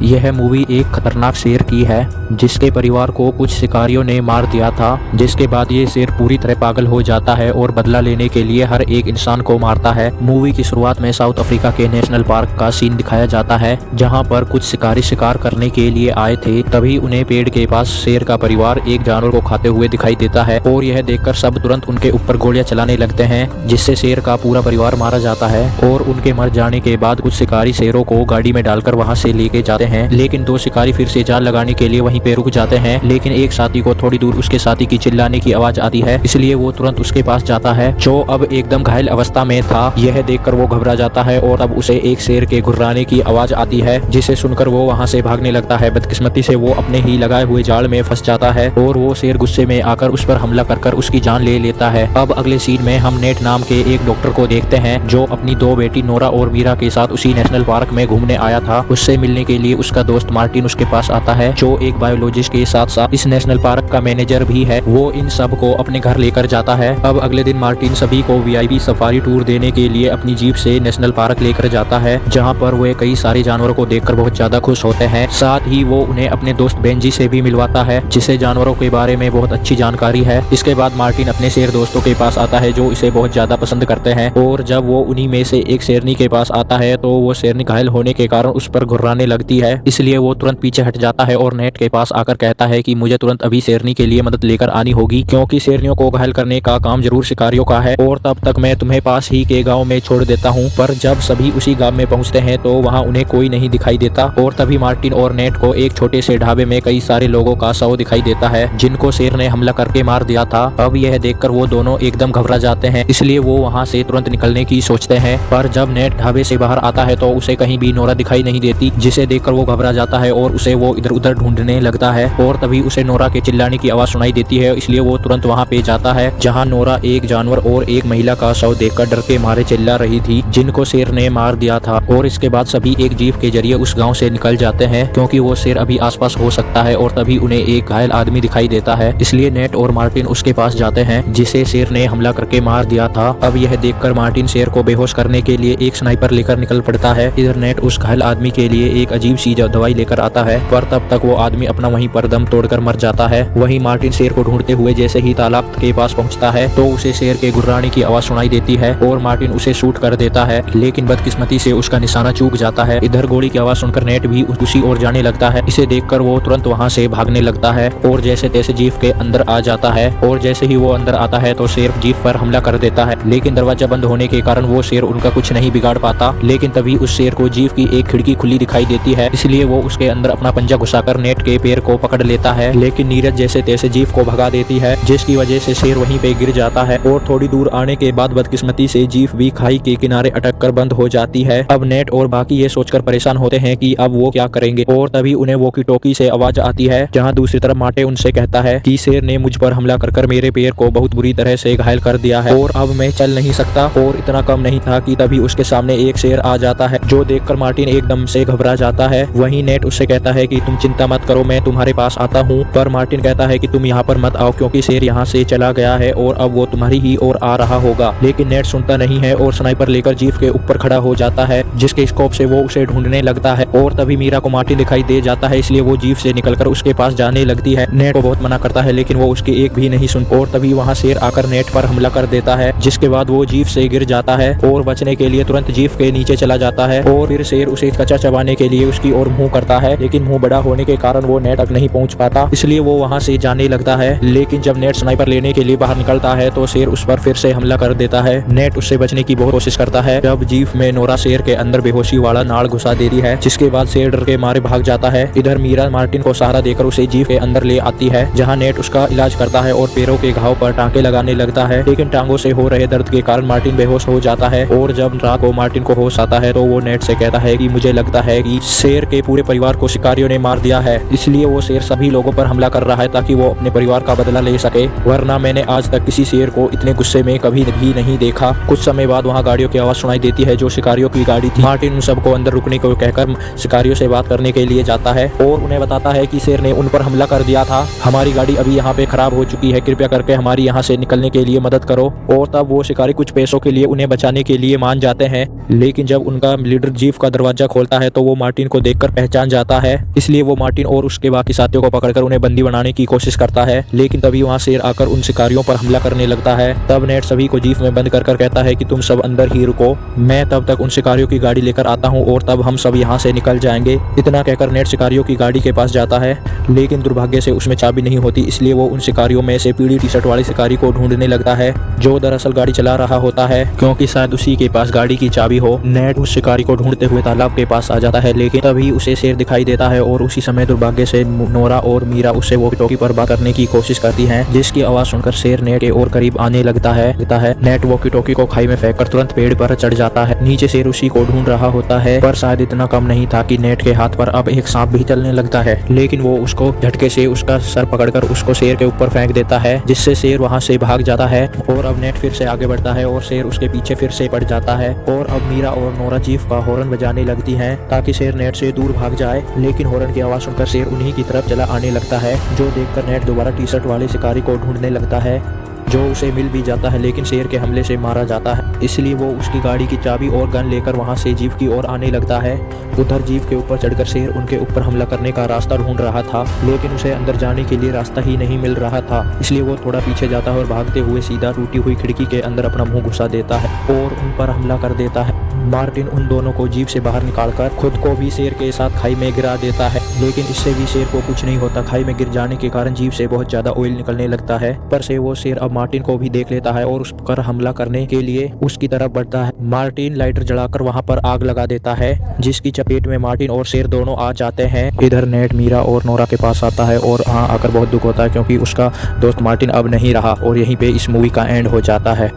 यह मूवी एक खतरनाक शेर की है जिसके परिवार को कुछ शिकारियों ने मार दिया था, जिसके बाद ये शेर पूरी तरह पागल हो जाता है और बदला लेने के लिए हर एक इंसान को मारता है। मूवी की शुरुआत में साउथ अफ्रीका के नेशनल पार्क का सीन दिखाया जाता है जहां पर कुछ शिकारी शिकार करने के लिए आए थे। तभी उन्हें पेड़ के पास शेर का परिवार एक जानवर को खाते हुए दिखाई देता है और यह देखकर सब तुरंत उनके ऊपर गोलियां चलाने लगते हैं, जिससे शेर का पूरा परिवार मारा जाता है। और उनके मर जाने के बाद कुछ शिकारी शेरों को गाड़ी में डालकर वहां से लेके जाते हैं, लेकिन दो शिकारी फिर से जाल लगाने के लिए वहीं पे रुक जाते हैं। लेकिन एक साथी को थोड़ी दूर उसके साथी की चिल्लाने की आवाज आती है, इसलिए वो तुरंत उसके पास जाता है जो अब एकदम घायल अवस्था में था। यह देखकर वो घबरा जाता है और तब उसे एक शेर के घुर्राने की आवाज आती है, जिसे सुनकर वो वहां से भागने लगता है। बदकिस्मती से वो अपने ही लगाए हुए जाल में फंस जाता है और वो शेर गुस्से में आकर उस पर हमला कर उसकी जान ले लेता है। अब अगले सीन में हम नेट नाम के एक डॉक्टर को देखते हैं जो अपनी दो बेटी नोरा और मीरा के साथ उसी नेशनल पार्क में घूमने आया था। उससे मिलने के लिए उसका दोस्त मार्टिन उसके पास आता है जो एक बायोलॉजिस्ट के साथ साथ इस नेशनल पार्क का मैनेजर भी है। वो इन सब को अपने घर लेकर जाता है। अब अगले दिन मार्टिन सभी को वीआईपी सफारी टूर देने के लिए अपनी जीप से नेशनल पार्क लेकर जाता है, जहाँ पर वे कई सारे जानवरों को देखकर बहुत ज्यादा खुश होते हैं। साथ ही वो उन्हें अपने दोस्त बेंजी से भी मिलवाता है जिसे जानवरों के बारे में बहुत अच्छी जानकारी है। इसके बाद मार्टिन अपने शेर दोस्तों के पास आता है जो इसे बहुत ज्यादा पसंद करते हैं और जब वो उन्हीं में से एक शेरनी के पास आता है तो वो शेरनी घायल होने के कारण उस पर घुर्राने लगती है, इसलिए वो तुरंत पीछे हट जाता है और नेट के पास आकर कहता है कि मुझे तुरंत अभी शेरनी के लिए मदद लेकर आनी होगी क्योंकि शेरनियों को घायल करने का काम जरूर शिकारियों का है और तब तक मैं तुम्हें पास ही के गाँव में छोड़ देता हूँ। पर जब सभी उसी गाँव में पहुँचते हैं तो वहाँ उन्हें कोई नहीं दिखाई देता और तभी मार्टिन और नेट को एक छोटे से ढाबे में कई सारे लोगों का शव दिखाई देता है जिनको शेर ने हमला करके मार दिया था। अब यह देखकर वो दोनों एकदम घबरा जाते हैं, इसलिए वो वहाँ से तुरंत निकलने की सोचते हैं। पर जब नेट ढाबे से बाहर आता है तो उसे कहीं भी नोरा दिखाई नहीं देती, जिसे देखकर वो घबरा जाता है और उसे वो इधर उधर ढूंढने लगता है। और तभी उसे नोरा के चिल्लाने की आवाज सुनाई देती है, इसलिए वो तुरंत वहाँ पे जाता है जहाँ नोरा एक जानवर और एक महिला का शव देखकर डर के मारे चिल्ला रही थी जिनको शेर ने मार दिया था। और इसके बाद सभी एक जीप के जरिए उस गाँव से निकल जाते हैं क्योंकि वो शेर अभी आसपास हो सकता है। और तभी उन्हें एक घायल आदमी दिखाई देता है, इसलिए नेट और मार्टिन उसके पास जाते हैं जिसे शेर ने हमला करके मार दिया था। अब यह देखकर मार्टिन शेर को बेहोश करने के लिए एक स्नाइपर लेकर निकल पड़ता है। इधर नेट उस घायल आदमी के लिए एक अजीब सी दवाई लेकर आता है, पर तब तक वो आदमी अपना वहीं पर दम तोड़कर मर जाता है। वहीं मार्टिन शेर को ढूंढते हुए जैसे ही तालाब के पास पहुंचता है तो उसे शेर के गुर्राने की आवाज सुनाई देती है और मार्टिन उसे शूट कर देता है, लेकिन बदकिस्मती से उसका निशाना चूक जाता है। इधर गोली की आवाज सुनकर नेट भी उसी ओर जाने लगता है। इसे देखकर वो तुरंत वहाँ से भागने लगता है और जैसे तैसे जीप के अंदर आ जाता है। और जैसे ही वो अंदर आता है तो शेर जीप पर हमला कर देता है, लेकिन दरवाजा बंद होने के कारण वो शेर उनका कुछ नहीं बिगाड़ पाता। लेकिन तभी उस शेर को जीप की एक खिड़की खुली दिखाई देती है, इसलिए वो उसके अंदर अपना पंजा घुसाकर नेट के पैर को पकड़ लेता है। लेकिन नीरज जैसे तैसे जीप को भगा देती है, जिसकी वजह से शेर वहीं पे गिर जाता है। और थोड़ी दूर आने के बाद बदकिस्मती से जीप भी खाई के किनारे अटक कर बंद हो जाती है। अब नेट और बाकी ये सोचकर परेशान होते हैं कि अब वो क्या करेंगे। और तभी उन्हें वॉकी टॉकी से आवाज आती है जहाँ दूसरी तरफ मार्टे उनसे कहता है कि शेर ने मुझ पर हमला कर मेरे पैर को बहुत बुरी तरह से घायल कर दिया है और अब मैं चल नहीं सकता। और इतना कम नहीं था कि तभी उसके सामने एक शेर आ जाता है जो देखकर मार्टिन एकदम से घबरा जाता है। वहीं नेट उससे कहता है कि तुम चिंता मत करो, मैं तुम्हारे पास आता हूँ। पर मार्टिन कहता है कि तुम यहाँ पर मत आओ क्योंकि शेर यहाँ से चला गया है और अब वो तुम्हारी ही ओर आ रहा होगा। लेकिन नेट सुनता नहीं है और स्नाइपर लेकर जीप के ऊपर खड़ा हो जाता है, जिसके स्कोप से वो उसे ढूंढने लगता है। और तभी मीरा को मार्टिन दिखाई दे जाता है, इसलिए वो जीप से निकलकर उसके पास जाने लगती है। नेट को बहुत मना करता है लेकिन वो उसकी एक भी नहीं सुन। और तभी वहाँ शेर आकर नेट पर हमला कर देता है, जिसके बाद वो जीप से गिर जाता है और बचने के लिए तुरंत जीप के नीचे चला जाता है। और फिर शेर उसे कच्चा चबाने के लिए उसकी ओर मुंह करता है, लेकिन मुंह बड़ा होने के कारण वो नेट तक नहीं पहुंच पाता, इसलिए वो वहाँ से जाने लगता है। लेकिन जब नेट स्नाइपर लेने के लिए बाहर निकलता है तो शेर उस पर फिर से हमला कर देता है। नेट उससे बचने की बहुत कोशिश करता है जब जीप में नोरा शेर के अंदर बेहोशी वाला नाड़ घुसा देती है, जिसके बाद शेर डर के मारे भाग जाता है। इधर मीरा मार्टिन को सहारा देकर उसे जीप के अंदर ले आती है, जहाँ नेट उसका इलाज करता है और पैरों के घाव पर टांके लगाने लगता है। लेकिन टांगों से हो रहे दर्द के कारण मार्टिन बेहोश हो जाता है। और जब रात को मार्टिन को होश आता है तो वो नेट से कहता है कि मुझे लगता है कि शेर के पूरे परिवार को शिकारियों ने मार दिया है, इसलिए वो शेर सभी लोगों पर हमला कर रहा है ताकि वो अपने परिवार का बदला ले सके, वरना मैंने आज तक किसी शेर को इतने गुस्से में कभी भी नहीं देखा। कुछ समय बाद वहाँ गाड़ियों की आवाज सुनाई देती है जो शिकारियों की गाड़ी थी। मार्टिन उन सबको अंदर रुकने को कहकर शिकारियों से बात करने के लिए जाता है और उन्हें बताता है कि शेर ने उन पर हमला कर दिया था, हमारी गाड़ी अभी यहाँ पे खराब हो चुकी है, कृपया करके हमारी यहाँ से निकलने के लिए मदद करो। और तब वो शिकारी कुछ पैसों के लिए उन्हें बचाने के लिए मान जाते हैं, लेकिन जब उनका लीडर जीप का दरवाजा खोलता है तो वो मार्टिन को देखकर पहचान जाता है, इसलिए वो मार्टिन और उसके बाकी साथियों को पकड़कर उन्हें बंदी बनाने की कोशिश करता है। लेकिन तभी वहाँ शेर आकर उन शिकारियों पर हमला करने लगता है। तब नेड सभी को जीप में बंद कर कहता है कि तुम सब अंदर ही रुको, मैं तब तक उन शिकारियों की गाड़ी लेकर आता हूँ और तब हम सब यहाँ से निकल जाएंगे। इतना कहकर नेड शिकारियों की गाड़ी के पास जाता है, लेकिन दुर्भाग्य से उसमें चाबी नहीं होती, इसलिए वो उन शिकारियों में से पीली टी शर्ट वाले शिकारी को ढूंढने लगता है, जो दरअसल गाड़ी चला रहा होता है, क्योंकि शायद उसी के पास गाड़ी की चाबी हो। नेड उस शिकारी को ढूंढते हुए तालाब के पास आ जाता है, लेकिन तभी उसे शेर दिखाई देता है और उसी समय दुर्भाग्य से नोरा और मीरा उससे वॉकी टॉकी पर बात करने की कोशिश करती हैं, जिसकी आवाज सुनकर शेर नेड के और करीब आने लगता है। नेड वॉकी टॉकी को खाई में फेंककर तुरंत पेड़ पर चढ़ जाता है। नीचे शेर उसी को ढूंढ रहा होता है, पर शायद इतना कम नहीं था कि नेड के हाथ पर अब एक सांप भी चलने लगता है, लेकिन वो उसको झटके से उसका सर पकड़कर उसको शेर के ऊपर फेंक देता है, जिससे शेर वहां से भाग जाता है। और अब नेड फिर से आगे बढ़ता है और शेर उसके पीछे फिर से पड़ जाता है। और अब मीरा और नोरा जीप का हॉर्न बजाने लगती हैं ताकि शेर नेड से दूर भाग जाए, लेकिन हॉर्न की आवाज सुनकर शेर उन्हीं की तरफ चला आने लगता है, जो देखकर नेड दोबारा टी शर्ट वाले शिकारी को ढूंढने लगता है, जो उसे मिल भी जाता है, लेकिन शेर के हमले से मारा जाता है। इसलिए वो उसकी गाड़ी की चाबी और गन लेकर वहां से जीप की ओर आने लगता है। उधर जीप के ऊपर चढ़कर शेर उनके ऊपर हमला करने का रास्ता ढूंढ रहा था, लेकिन उसे अंदर जाने के लिए रास्ता ही नहीं मिल रहा था, इसलिए वो थोड़ा पीछे जाता है और भागते हुए सीधा टूटी हुई खिड़की के अंदर अपना मुंह घुसा देता है और उन पर हमला कर देता है। मार्टिन उन दोनों को जीप से बाहर निकालकर खुद को भी शेर के साथ खाई में गिरा देता है, लेकिन इससे भी शेर को कुछ नहीं होता। खाई में गिर जाने के कारण जीप से बहुत ज्यादा ऑयल निकलने लगता है, पर से वो शेर अब मार्टिन को भी देख लेता है और उस पर हमला करने के लिए उसकी तरफ बढ़ता है। मार्टिन लाइटर जलाकर वहां पर आग लगा देता है, जिसकी चपेट में मार्टिन और शेर दोनों आ जाते हैं। इधर नेड मीरा और नोरा के पास आता है और वहां आकर बहुत दुख होता है, क्योंकि उसका दोस्त मार्टिन अब नहीं रहा, और यहीं पे इस मूवी का एंड हो जाता है।